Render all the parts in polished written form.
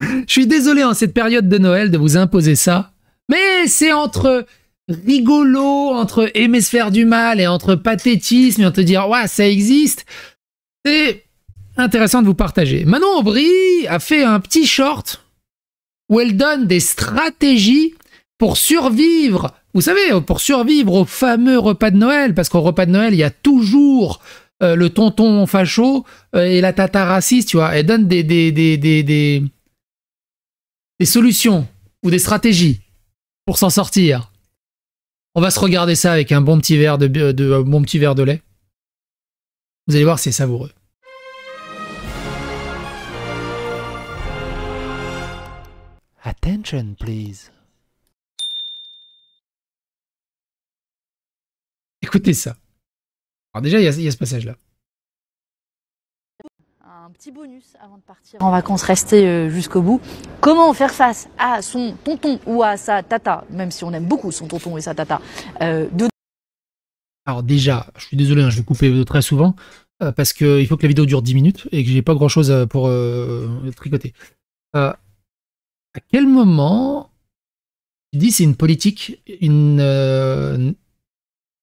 Je suis désolé en cette période de Noël de vous imposer ça, mais c'est entre rigolo, entre aimer se faire du mal et entre pathétisme et entre dire ouais ça existe. C'est intéressant de vous partager. Manon Aubry a fait un petit short où elle donne des stratégies pour survivre. Vous savez, pour survivre au fameux repas de Noël, parce qu'au repas de Noël, il y a toujours le tonton facho et la tata raciste, tu vois. Elle donne des solutions ou des stratégies pour s'en sortir. On va se regarder ça avec un bon petit verre bon petit verre de lait. Vous allez voir, c'est savoureux. Attention, please. Écoutez ça. Alors déjà, il y a ce passage-là. Un petit bonus avant de partir en vacances, rester jusqu'au bout. Comment faire face à son tonton ou à sa tata, même si on aime beaucoup son tonton et sa tata, Alors déjà, je suis désolé, hein, je vais couper très souvent, parce qu'il faut que la vidéo dure 10 minutes et que j'ai pas grand-chose pour tricoter. À quel moment tu dis c'est une politique, une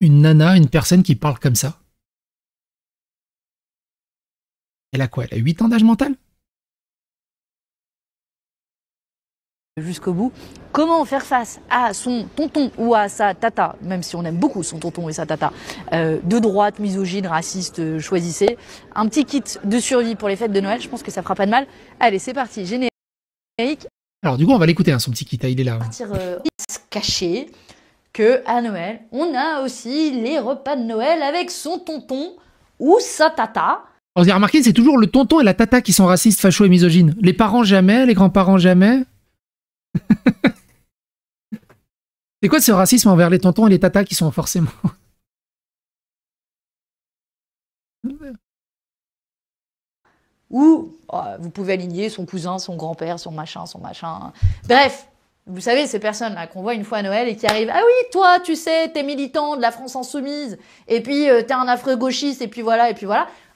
nana, une personne qui parle comme ça? Elle a quoi? Elle a 8 ans d'âge mental? jusqu'au bout. Comment faire face à son tonton ou à sa tata, même si on aime beaucoup son tonton et sa tata, de droite, misogyne, raciste, choisissez. Un petit kit de survie pour les fêtes de Noël, je pense que ça fera pas de mal. Allez, c'est parti, générique. Alors du coup, on va l'écouter, hein, son petit kit, il est là. Partir cacher que à Noël, on a aussi les repas de Noël avec son tonton ou sa tata. Vous avez remarqué, c'est toujours le tonton et la tata qui sont racistes, fachos et misogynes. Les parents jamais, les grands-parents jamais. C'est quoi ce racisme envers les tontons et les tatas qui sont forcément... Ou vous pouvez aligner son cousin, son grand-père, son machin. Bref, vous savez, ces personnes-là qu'on voit une fois à Noël et qui arrivent « Ah oui, toi, tu sais, t'es militant de la France Insoumise, et puis t'es un affreux gauchiste, et puis voilà. »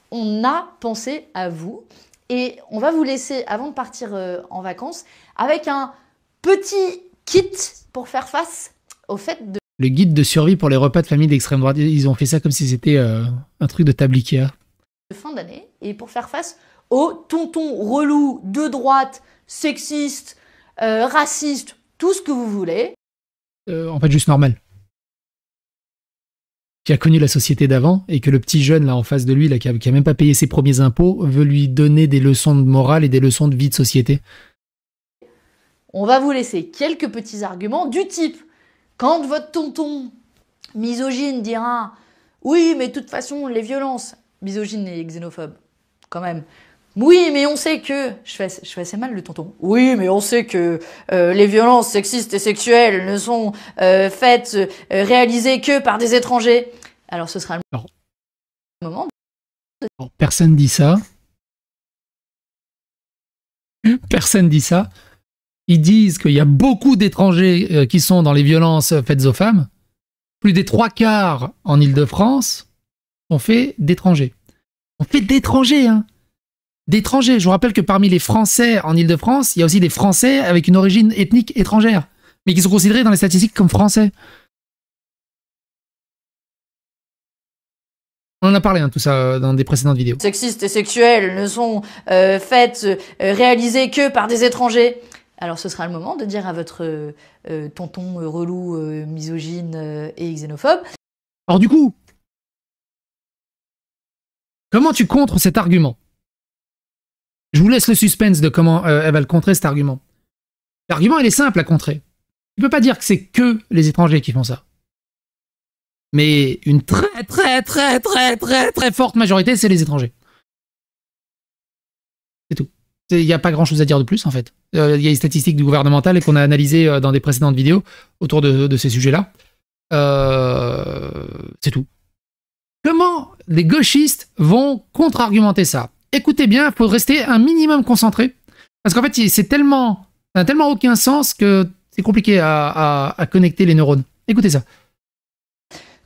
On a pensé à vous, et on va vous laisser, avant de partir en vacances, avec un petit kit pour faire face au fait de... Le guide de survie pour les repas de famille d'extrême droite, ils ont fait ça comme si c'était un truc de table Ikea. De fin d'année, et pour faire face aux tontons relous de droite, sexistes, racistes, tout ce que vous voulez. En fait, juste normal. Qui a connu la société d'avant, et que le petit jeune là en face de lui, là, qui a même pas payé ses premiers impôts, veut lui donner des leçons de morale et des leçons de vie de société. On va vous laisser quelques petits arguments du type, quand votre tonton misogyne dira « Oui, mais de toute façon, les violences... » Misogyne et xénophobe, quand même. Oui, mais on sait que... Je fais assez mal le tonton. Oui, mais on sait que les violences sexistes et sexuelles ne sont réalisées que par des étrangers. Alors ce sera le moment... Alors, personne dit ça. Personne dit ça. Ils disent qu'il y a beaucoup d'étrangers qui sont dans les violences faites aux femmes. Plus des 3/4 en Île-de-France sont faits d'étrangers. On fait d'étrangers, hein. D'étrangers. Je vous rappelle que parmi les Français en Île-de-France, il y a aussi des Français avec une origine ethnique étrangère, mais qui sont considérés dans les statistiques comme français. On en a parlé, hein, tout ça, dans des précédentes vidéos. Sexistes et sexuelles ne sont réalisées que par des étrangers. Alors ce sera le moment de dire à votre tonton relou, misogyne et xénophobe. Alors du coup, comment tu contres cet argument? Je vous laisse le suspense de comment elle va le contrer, cet argument. L'argument, il est simple à contrer. Tu peux pas dire que c'est que les étrangers qui font ça. Mais une très forte majorité, c'est les étrangers. C'est tout. Il n'y a pas grand-chose à dire de plus, en fait. Il y a les statistiques du gouvernemental et qu'on a analysées dans des précédentes vidéos autour de ces sujets-là. C'est tout. Comment les gauchistes vont contre-argumenter ça? Écoutez bien, il faut rester un minimum concentré. Parce qu'en fait, ça n'a tellement aucun sens que c'est compliqué à connecter les neurones. Écoutez ça.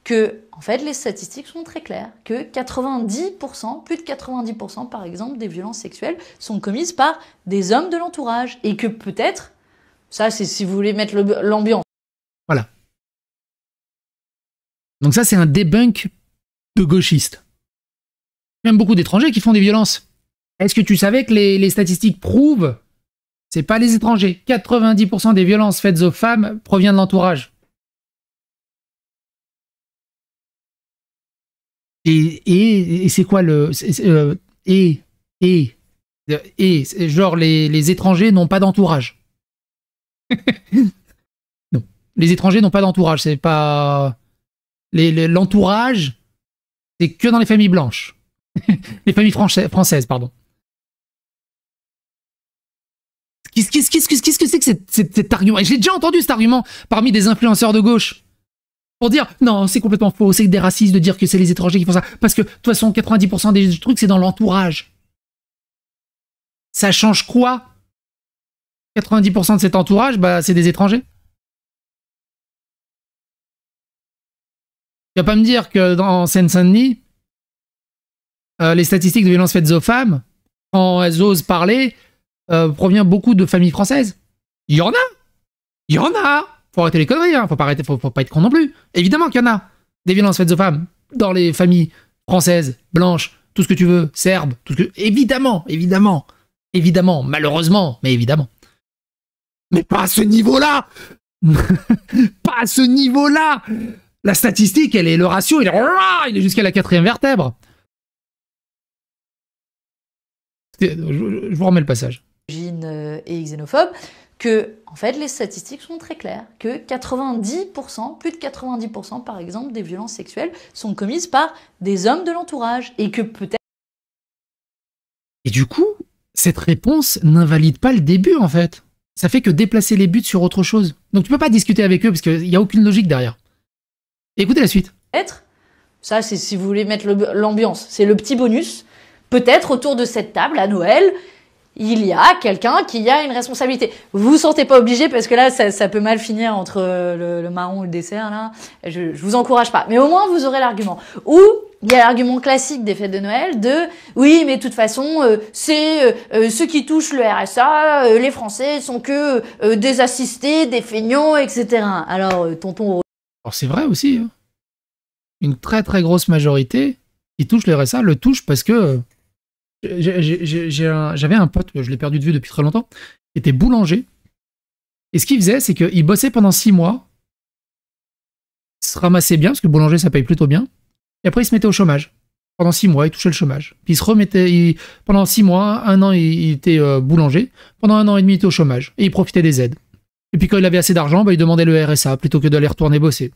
Que, en En fait, les statistiques sont très claires, que 90%, plus de 90% par exemple, des violences sexuelles sont commises par des hommes de l'entourage. Et que peut-être, ça c'est si vous voulez mettre l'ambiance. Voilà. Donc ça, c'est un debunk de gauchistes. Il y a même beaucoup d'étrangers qui font des violences. Est-ce que tu savais que les statistiques prouvent, c'est pas les étrangers, 90% des violences faites aux femmes proviennent de l'entourage. Et c'est quoi le... genre les étrangers n'ont pas d'entourage. Non. Les étrangers n'ont pas d'entourage, c'est pas... L'entourage, c'est que dans les familles blanches. Les familles françaises, pardon. Qu'est-ce que c'est que cet argument? Et j'ai déjà entendu cet argument parmi des influenceurs de gauche. Pour dire, non, c'est complètement faux, c'est des racistes de dire que c'est les étrangers qui font ça. Parce que, de toute façon, 90% des trucs, c'est dans l'entourage. Ça change quoi? 90% de cet entourage, bah, c'est des étrangers. Tu vas pas me dire que dans Seine-Saint-Denis, les statistiques de violences faites aux femmes, quand elles osent parler, provient beaucoup de familles françaises. Il y en a. Il y en a. Faut arrêter les conneries, hein. Faut pas être con non plus. Évidemment qu'il y en a des violences faites aux femmes dans les familles françaises, blanches, tout ce que tu veux, serbes, tout ce que... Évidemment, malheureusement, mais évidemment. Mais pas à ce niveau-là. Pas à ce niveau-là. La statistique, le ratio, il est jusqu'à la 4e vertèbre. Je vous remets le passage. Et xénophobe, que, en fait, les statistiques sont très claires, que 90%, plus de 90% par exemple, des violences sexuelles sont commises par des hommes de l'entourage, et que peut-être... Et du coup, cette réponse n'invalide pas le début, en fait. Ça fait que déplacer les buts sur autre chose. Donc tu peux pas discuter avec eux, parce qu'il n'y a aucune logique derrière. Écoutez la suite. Peut-être, ça c'est si vous voulez mettre l'ambiance, c'est le petit bonus, peut-être autour de cette table à Noël, il y a quelqu'un qui a une responsabilité. Vous vous sentez pas obligé parce que là, ça peut mal finir entre le marron ou le dessert, là. Je vous encourage pas. Mais au moins, vous aurez l'argument. Ou, il y a l'argument classique des fêtes de Noël de, oui, mais de toute façon, c'est ceux qui touchent le RSA, les Français sont que des assistés, des feignants, etc. Alors, tonton... Alors c'est vrai aussi, hein. Une très très grosse majorité qui touche le RSA le touche parce que... J'avais un pote, je l'ai perdu de vue depuis très longtemps, qui était boulanger. Et ce qu'il faisait, c'est qu'il bossait pendant 6 mois, il se ramassait bien, parce que boulanger, ça paye plutôt bien, et après il se mettait au chômage. Pendant 6 mois, il touchait le chômage. Puis il se remettait, pendant 6 mois, 1 an, il était boulanger, pendant 1 an et demi, il était au chômage, et il profitait des aides. Et puis quand il avait assez d'argent, bah, il demandait le RSA, plutôt que d'aller retourner bosser.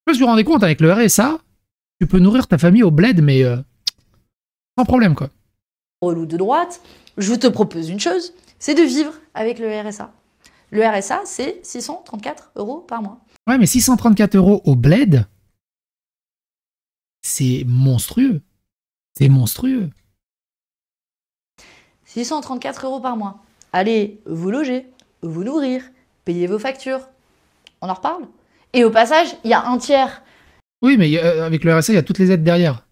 Je me suis rendu compte, avec le RSA, tu peux nourrir ta famille au bled, mais sans problème, quoi. Relou de droite, je te propose une chose, c'est de vivre avec le RSA. Le RSA, c'est 634 € par mois. Ouais, mais 634 € au bled, c'est monstrueux. C'est monstrueux. 634 € par mois. Allez vous loger, vous nourrir, payer vos factures. On en reparle? Et au passage, il y a un tiers... Oui, mais avec le RSA, il y a toutes les aides derrière.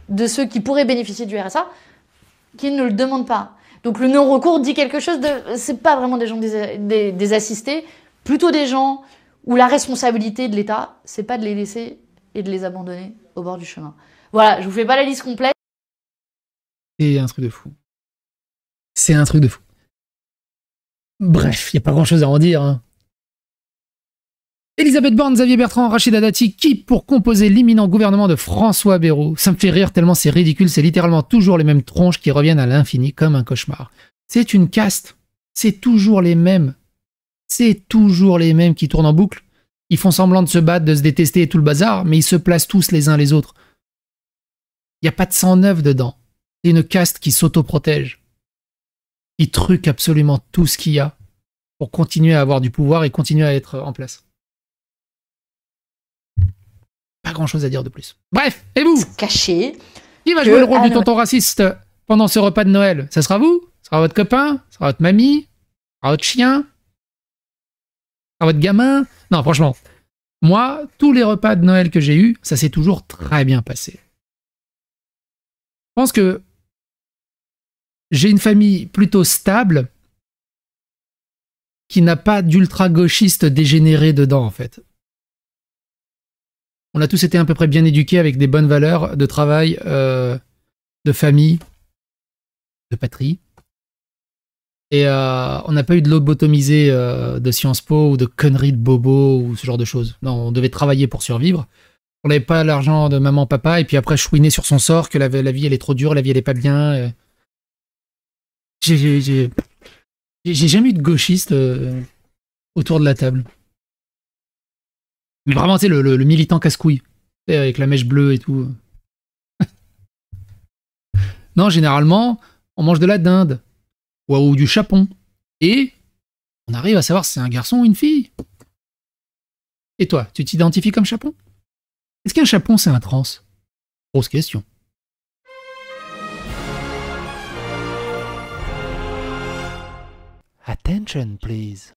De ceux qui pourraient bénéficier du RSA, qui ne le demandent pas. Donc le non-recours dit quelque chose de... C'est pas vraiment des gens des assistés, plutôt des gens où la responsabilité de l'État, c'est pas de les laisser et de les abandonner au bord du chemin. Voilà, je vous fais pas la liste complète. C'est un truc de fou. C'est un truc de fou. Bref, il n'y a pas grand-chose à en dire, hein. Elisabeth Borne, Xavier Bertrand, Rachida Dati, qui pour composer l'imminent gouvernement de François Bayrou? Ça me fait rire tellement c'est ridicule, c'est littéralement toujours les mêmes tronches qui reviennent à l'infini comme un cauchemar. C'est une caste, c'est toujours les mêmes. C'est toujours les mêmes qui tournent en boucle. Ils font semblant de se battre, de se détester et tout le bazar, mais ils se placent tous les uns les autres. Il n'y a pas de sang neuf dedans. C'est une caste qui s'autoprotège. Qui truque absolument tout ce qu'il y a pour continuer à avoir du pouvoir et continuer à être en place. Pas grand chose à dire de plus. Bref, et vous? Caché. Qui va jouer le rôle du tonton raciste pendant ce repas de Noël? Ça sera vous? Ça sera votre copain? Ça sera votre mamie? Ça sera votre chien? À votre gamin? Non, franchement. Moi, tous les repas de Noël que j'ai eus, ça s'est toujours très bien passé. Je pense que j'ai une famille plutôt stable qui n'a pas d'ultra-gauchiste dégénéré dedans, en fait. On a tous été à peu près bien éduqués avec des bonnes valeurs de travail, de famille, de patrie. Et on n'a pas eu de lobotomisé de Sciences Po ou de conneries de bobo ou ce genre de choses. Non, on devait travailler pour survivre. On n'avait pas l'argent de maman, papa, et puis après chouiner sur son sort que la vie elle est trop dure, la vie elle est pas bien. J'ai jamais eu de gauchiste autour de la table. Mais vraiment, tu sais, le militant casse-couille, avec la mèche bleue et tout. Non, généralement, on mange de la dinde. Ou du chapon. Et on arrive à savoir si c'est un garçon ou une fille. Et toi, tu t'identifies comme chapon? Est-ce qu'un chapon, c'est un trans? Grosse question. Attention, please.